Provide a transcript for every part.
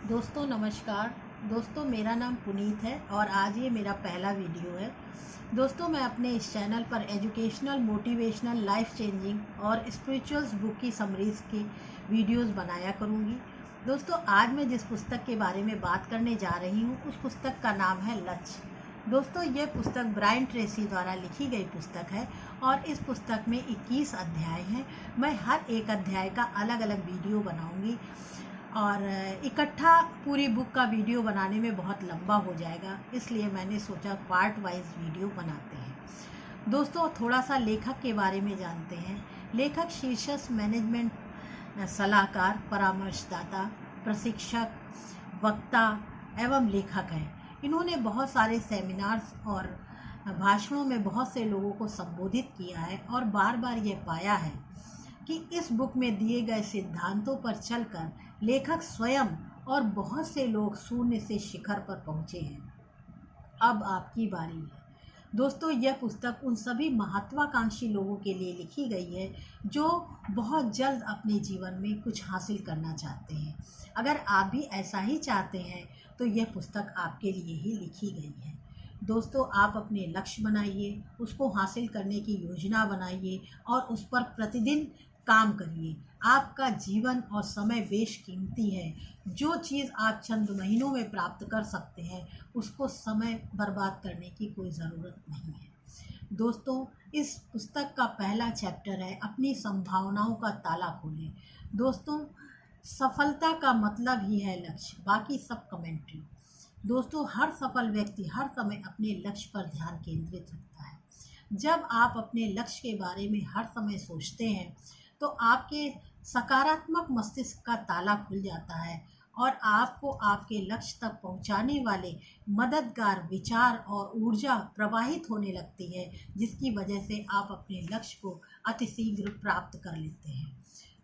दोस्तों नमस्कार। दोस्तों मेरा नाम पुनीत है और आज ये मेरा पहला वीडियो है। दोस्तों मैं अपने इस चैनल पर एजुकेशनल, मोटिवेशनल, लाइफ चेंजिंग और स्पिरिचुअल्स बुक की समरीज की वीडियोस बनाया करूँगी। दोस्तों आज मैं जिस पुस्तक के बारे में बात करने जा रही हूँ उस पुस्तक का नाम है लक्ष्य। दोस्तों यह पुस्तक ब्रायन ट्रेसी द्वारा लिखी गई पुस्तक है और इस पुस्तक में 21 अध्याय हैं। मैं हर एक अध्याय का अलग अलग वीडियो बनाऊंगी और इकट्ठा पूरी बुक का वीडियो बनाने में बहुत लंबा हो जाएगा, इसलिए मैंने सोचा पार्ट वाइज वीडियो बनाते हैं। दोस्तों थोड़ा सा लेखक के बारे में जानते हैं। लेखक शीर्षक मैनेजमेंट सलाहकार, परामर्शदाता, प्रशिक्षक, वक्ता एवं लेखक हैं। इन्होंने बहुत सारे सेमिनार्स और भाषणों में बहुत से लोगों को संबोधित किया है और बार बार ये पाया है कि इस बुक में दिए गए सिद्धांतों पर चलकर लेखक स्वयं और बहुत से लोग शून्य से शिखर पर पहुँचे हैं। अब आपकी बारी है। दोस्तों यह पुस्तक उन सभी महत्वाकांक्षी लोगों के लिए लिखी गई है जो बहुत जल्द अपने जीवन में कुछ हासिल करना चाहते हैं। अगर आप भी ऐसा ही चाहते हैं तो यह पुस्तक आपके लिए ही लिखी गई है। दोस्तों आप अपने लक्ष्य बनाइए, उसको हासिल करने की योजना बनाइए और उस पर प्रतिदिन काम करिए। आपका जीवन और समय बेशकीमती है। जो चीज़ आप चंद महीनों में प्राप्त कर सकते हैं उसको समय बर्बाद करने की कोई ज़रूरत नहीं है। दोस्तों इस पुस्तक का पहला चैप्टर है अपनी संभावनाओं का ताला खोलें। दोस्तों सफलता का मतलब ही है लक्ष्य, बाकी सब कमेंट्री। दोस्तों हर सफल व्यक्ति हर समय अपने लक्ष्य पर ध्यान केंद्रित रखता है। जब आप अपने लक्ष्य के बारे में हर समय सोचते हैं तो आपके सकारात्मक मस्तिष्क का ताला खुल जाता है और आपको आपके लक्ष्य तक पहुंचाने वाले मददगार विचार और ऊर्जा प्रवाहित होने लगती है, जिसकी वजह से आप अपने लक्ष्य को अतिशीघ्र प्राप्त कर लेते हैं।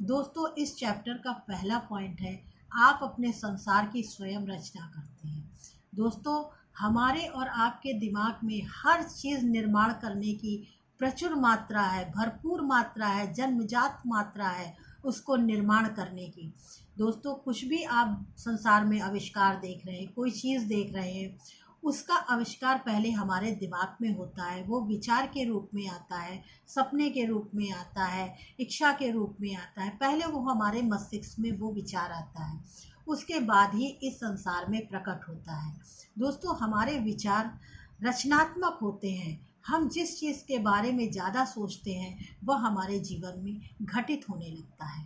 दोस्तों इस चैप्टर का पहला पॉइंट है आप अपने संसार की स्वयं रचना करते हैं। दोस्तों हमारे और आपके दिमाग में हर चीज़ निर्माण करने की प्रचुर मात्रा है, भरपूर मात्रा है, जन्मजात मात्रा है उसको निर्माण करने की। दोस्तों कुछ भी आप संसार में आविष्कार देख रहे हैं, कोई चीज़ देख रहे हैं, उसका आविष्कार पहले हमारे दिमाग में होता है। वो विचार के रूप में आता है, सपने के रूप में आता है, इच्छा के रूप में आता है। पहले वो हमारे मस्तिष्क में वो विचार आता है, उसके बाद ही इस संसार में प्रकट होता है। दोस्तों हमारे विचार रचनात्मक होते हैं। हम जिस चीज़ के बारे में ज़्यादा सोचते हैं वह हमारे जीवन में घटित होने लगता है।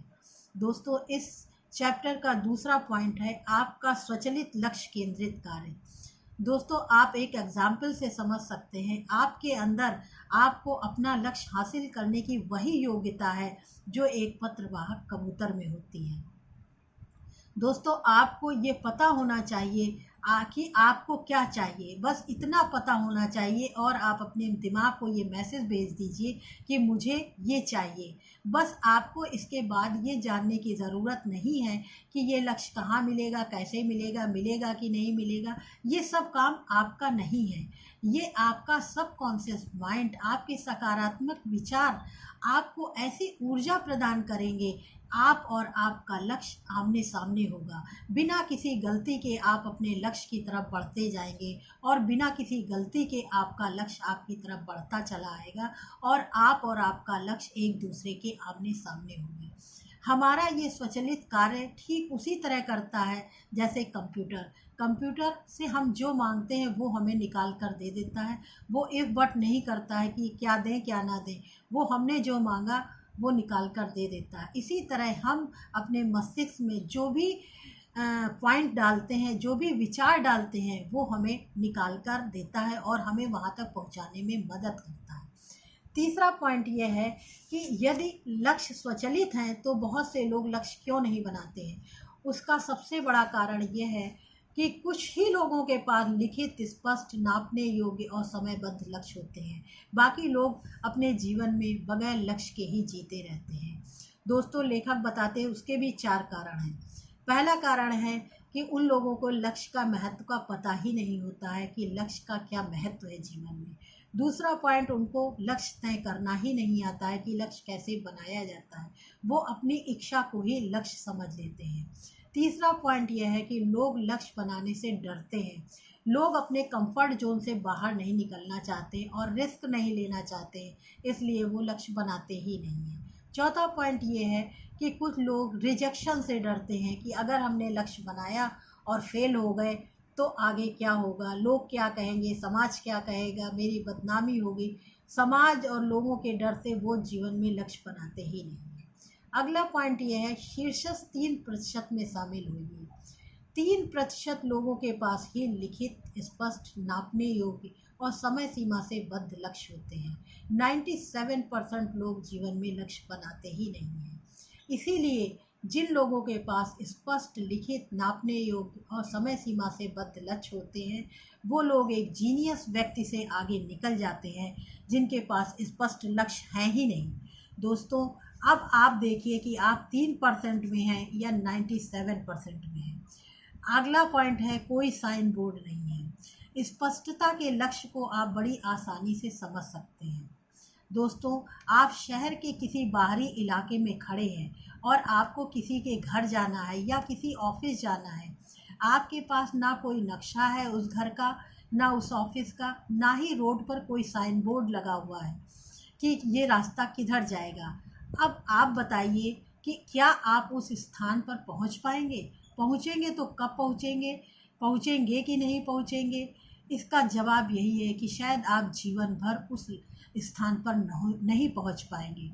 दोस्तों इस चैप्टर का दूसरा पॉइंट है आपका स्वचालित लक्ष्य केंद्रित कार्य। दोस्तों आप एक एग्जाम्पल से समझ सकते हैं, आपके अंदर आपको अपना लक्ष्य हासिल करने की वही योग्यता है जो एक पत्रवाहक कबूतर में होती है। दोस्तों आपको ये पता होना चाहिए कि आपको क्या चाहिए, बस इतना पता होना चाहिए और आप अपने दिमाग को ये मैसेज भेज दीजिए कि मुझे ये चाहिए। बस आपको इसके बाद ये जानने की ज़रूरत नहीं है कि ये लक्ष्य कहाँ मिलेगा, कैसे मिलेगा, मिलेगा कि नहीं मिलेगा। ये सब काम आपका नहीं है। ये आपका सबकॉन्शियस माइंड, आपके सकारात्मक विचार आपको ऐसी ऊर्जा प्रदान करेंगे, आप और आपका लक्ष्य आमने सामने होगा। बिना किसी गलती के आप अपने लक्ष्य की तरफ बढ़ते जाएंगे और बिना किसी गलती के आपका लक्ष्य आपकी तरफ बढ़ता चला आएगा और आपका लक्ष्य एक दूसरे के आमने सामने होंगे। हमारा ये स्वचालित कार्य ठीक उसी तरह करता है जैसे कंप्यूटर से हम जो मांगते हैं वो हमें निकाल कर दे देता है। वो इफ बट नहीं करता है कि क्या दें क्या ना दें, वो हमने जो मांगा वो निकाल कर दे देता है। इसी तरह हम अपने मस्तिष्क में जो भी पॉइंट डालते हैं, जो भी विचार डालते हैं वो हमें निकाल कर देता है और हमें वहाँ तक पहुँचाने में मदद करता है। तीसरा पॉइंट ये है कि यदि लक्ष्य स्वचालित हैं तो बहुत से लोग लक्ष्य क्यों नहीं बनाते हैं। उसका सबसे बड़ा कारण ये है कि कुछ ही लोगों के पास लिखित, स्पष्ट, नापने योग्य और समयबद्ध लक्ष्य होते हैं। बाकी लोग अपने जीवन में बगैर लक्ष्य के ही जीते रहते हैं। दोस्तों लेखक बताते हैं उसके भी 4 कारण हैं। पहला कारण है कि उन लोगों को लक्ष्य का महत्व का पता ही नहीं होता है कि लक्ष्य का क्या महत्व है जीवन में। दूसरा पॉइंट, उनको लक्ष्य तय करना ही नहीं आता है कि लक्ष्य कैसे बनाया जाता है। वो अपनी इच्छा को ही लक्ष्य समझ लेते हैं। तीसरा पॉइंट यह है कि लोग लक्ष्य बनाने से डरते हैं। लोग अपने कंफर्ट जोन से बाहर नहीं निकलना चाहते और रिस्क नहीं लेना चाहते, इसलिए वो लक्ष्य बनाते ही नहीं हैं। चौथा पॉइंट ये है कि कुछ लोग रिजेक्शन से डरते हैं कि अगर हमने लक्ष्य बनाया और फेल हो गए तो आगे क्या होगा, लोग क्या कहेंगे, समाज क्या कहेगा, मेरी बदनामी होगी। समाज और लोगों के डर से वो जीवन में लक्ष्य बनाते ही नहीं हैं। अगला पॉइंट ये है, शीर्षक 3% में शामिल होइए। 3% लोगों के पास ही लिखित, स्पष्ट, नापने योग्य और समय सीमा से बद्ध लक्ष्य होते हैं। 97% लोग जीवन में लक्ष्य बनाते ही नहीं हैं। इसीलिए जिन लोगों के पास स्पष्ट, लिखित, नापने योग्य और समय सीमा से बद्ध लक्ष्य होते हैं, वो लोग एक जीनियस व्यक्ति से आगे निकल जाते हैं जिनके पास स्पष्ट लक्ष्य है ही नहीं। दोस्तों, अब आप देखिए कि आप 3% में हैं या 97% में हैं। अगला पॉइंट है, कोई साइन बोर्ड नहीं है। स्पष्टता के लक्ष्य को आप बड़ी आसानी से समझ सकते हैं। दोस्तों, आप शहर के किसी बाहरी इलाके में खड़े हैं और आपको किसी के घर जाना है या किसी ऑफिस जाना है। आपके पास ना कोई नक्शा है उस घर का, ना उस ऑफिस का, ना ही रोड पर कोई साइन बोर्ड लगा हुआ है कि ये रास्ता किधर जाएगा। अब आप बताइए कि क्या आप उस स्थान पर पहुंच पाएंगे? पहुंचेंगे तो कब पहुंचेंगे? पहुंचेंगे कि नहीं पहुंचेंगे? इसका जवाब यही है कि शायद आप जीवन भर उस स्थान पर नहीं पहुंच पाएंगे।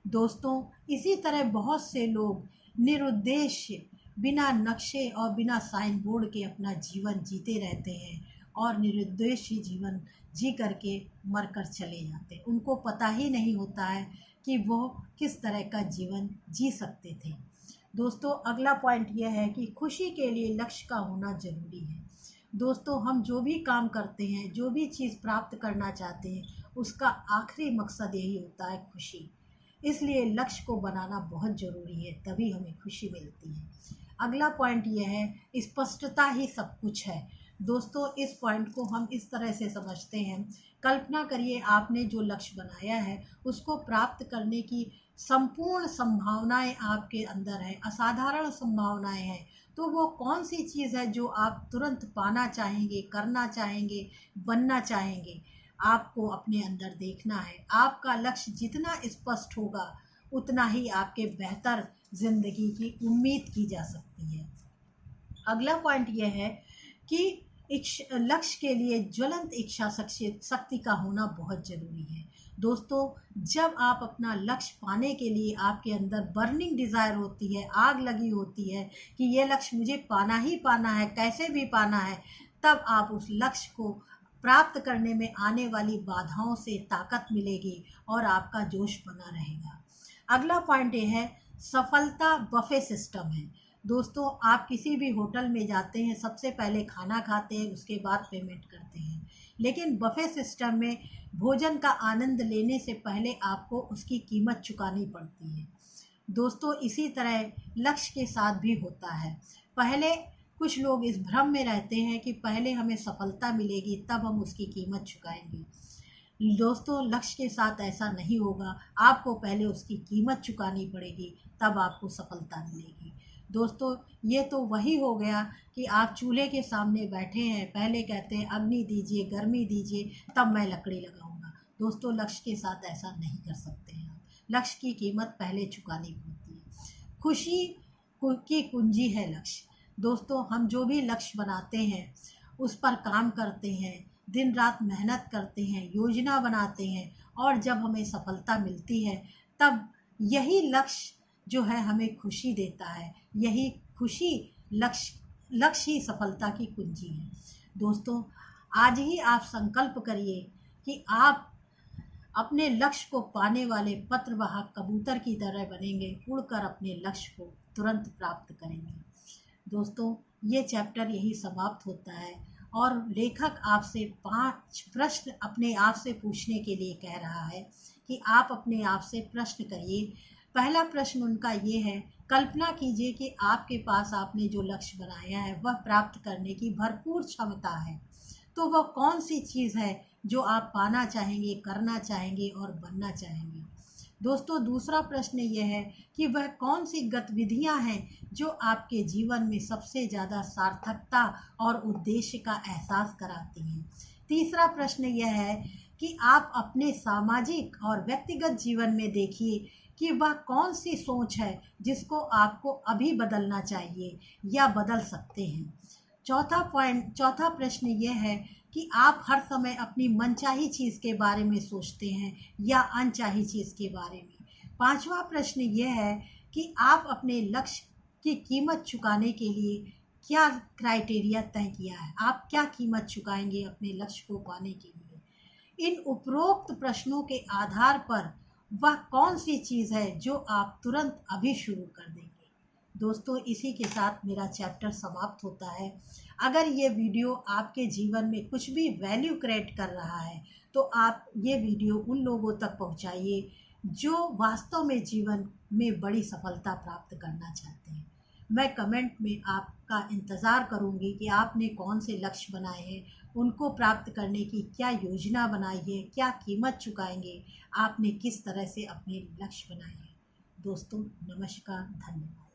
दोस्तों, इसी तरह बहुत से लोग निरुद्देश्य, बिना नक्शे और बिना साइन बोर्ड के अपना जीवन जीते रहते हैं और निरुद्देश्य जीवन जी करके मर कर चले जाते हैं। उनको पता ही नहीं होता है कि वो किस तरह का जीवन जी सकते थे। दोस्तों, अगला पॉइंट यह है कि खुशी के लिए लक्ष्य का होना ज़रूरी है। दोस्तों, हम जो भी काम करते हैं, जो भी चीज़ प्राप्त करना चाहते हैं, उसका आखिरी मकसद यही होता है खुशी। इसलिए लक्ष्य को बनाना बहुत ज़रूरी है, तभी हमें खुशी मिलती है। अगला पॉइंट यह है, स्पष्टता ही सब कुछ है। दोस्तों, इस पॉइंट को हम इस तरह से समझते हैं, कल्पना करिए आपने जो लक्ष्य बनाया है उसको प्राप्त करने की संपूर्ण संभावनाएं आपके अंदर है, असाधारण संभावनाएं हैं। तो वो कौन सी चीज़ है जो आप तुरंत पाना चाहेंगे, करना चाहेंगे, बनना चाहेंगे? आपको अपने अंदर देखना है। आपका लक्ष्य जितना स्पष्ट होगा उतना ही आपके बेहतर ज़िंदगी की उम्मीद की जा सकती है। अगला पॉइंट यह है कि लक्ष्य के लिए ज्वलंत इच्छा शक्ति का होना बहुत ज़रूरी है। दोस्तों, जब आप अपना लक्ष्य पाने के लिए आपके अंदर बर्निंग डिज़ायर होती है, आग लगी होती है कि ये लक्ष्य मुझे पाना ही पाना है, कैसे भी पाना है, तब आप उस लक्ष्य को प्राप्त करने में आने वाली बाधाओं से ताकत मिलेगी और आपका जोश बना रहेगा। अगला पॉइंट ये है, सफलता बफे सिस्टम है। दोस्तों, आप किसी भी होटल में जाते हैं, सबसे पहले खाना खाते हैं, उसके बाद पेमेंट करते हैं। लेकिन बफे सिस्टम में भोजन का आनंद लेने से पहले आपको उसकी कीमत चुकानी पड़ती है। दोस्तों, इसी तरह लक्ष्य के साथ भी होता है। पहले कुछ लोग इस भ्रम में रहते हैं कि पहले हमें सफलता मिलेगी तब हम उसकी कीमत चुकाएंगे। दोस्तों, लक्ष्य के साथ ऐसा नहीं होगा। आपको पहले उसकी कीमत चुकानी पड़ेगी, तब आपको सफलता मिलेगी। दोस्तों, ये तो वही हो गया कि आप चूल्हे के सामने बैठे हैं, पहले कहते हैं अग्नि दीजिए, गर्मी दीजिए, तब मैं लकड़ी लगाऊंगा। दोस्तों, लक्ष्य के साथ ऐसा नहीं कर सकते हैं आप। लक्ष्य की कीमत पहले चुकानी पड़ती है। खुशी की कुंजी है लक्ष्य। दोस्तों, हम जो भी लक्ष्य बनाते हैं, उस पर काम करते हैं, दिन रात मेहनत करते हैं, योजना बनाते हैं, और जब हमें सफलता मिलती है तब यही लक्ष्य जो है हमें खुशी देता है। यही खुशी लक्ष्य ही सफलता की कुंजी है। दोस्तों, आज ही आप संकल्प करिए कि आप अपने लक्ष्य को पाने वाले पत्रवाहक कबूतर की तरह बनेंगे, उड़कर अपने लक्ष्य को तुरंत प्राप्त करेंगे। दोस्तों, ये चैप्टर यही समाप्त होता है और लेखक आपसे 5 प्रश्न अपने आप से पूछने के लिए कह रहा है कि आप अपने आप से प्रश्न करिए। पहला प्रश्न उनका ये है, कल्पना कीजिए कि आपके पास आपने जो लक्ष्य बनाया है वह प्राप्त करने की भरपूर क्षमता है। तो वह कौन सी चीज़ है जो आप पाना चाहेंगे, करना चाहेंगे और बनना चाहेंगे? दोस्तों दूसरा प्रश्न यह है कि वह कौन सी गतिविधियां हैं जो आपके जीवन में सबसे ज़्यादा सार्थकता और उद्देश्य का एहसास कराती हैं। तीसरा प्रश्न यह है कि आप अपने सामाजिक और व्यक्तिगत जीवन में देखिए कि वह कौन सी सोच है जिसको आपको अभी बदलना चाहिए या बदल सकते हैं। चौथा प्रश्न यह है कि आप हर समय अपनी मनचाही चीज़ के बारे में सोचते हैं या अनचाही चीज़ के बारे में। पांचवा प्रश्न यह है कि आप अपने लक्ष्य की कीमत चुकाने के लिए क्या क्राइटेरिया तय किया है, आप क्या कीमत चुकाएंगे अपने लक्ष्य को पाने के लिए। इन उपरोक्त प्रश्नों के आधार पर वह कौन सी चीज़ है जो आप तुरंत अभी शुरू कर देंगे। दोस्तों इसी के साथ मेरा चैप्टर समाप्त होता है। अगर ये वीडियो आपके जीवन में कुछ भी वैल्यू क्रिएट कर रहा है तो आप ये वीडियो उन लोगों तक पहुंचाइए जो वास्तव में जीवन में बड़ी सफलता प्राप्त करना चाहते हैं। मैं कमेंट में आपका इंतज़ार करूंगी कि आपने कौन से लक्ष्य बनाए हैं, उनको प्राप्त करने की क्या योजना बनाई है, क्या कीमत चुकाएंगे, आपने किस तरह से अपने लक्ष्य बनाए हैं। दोस्तों नमस्कार, धन्यवाद।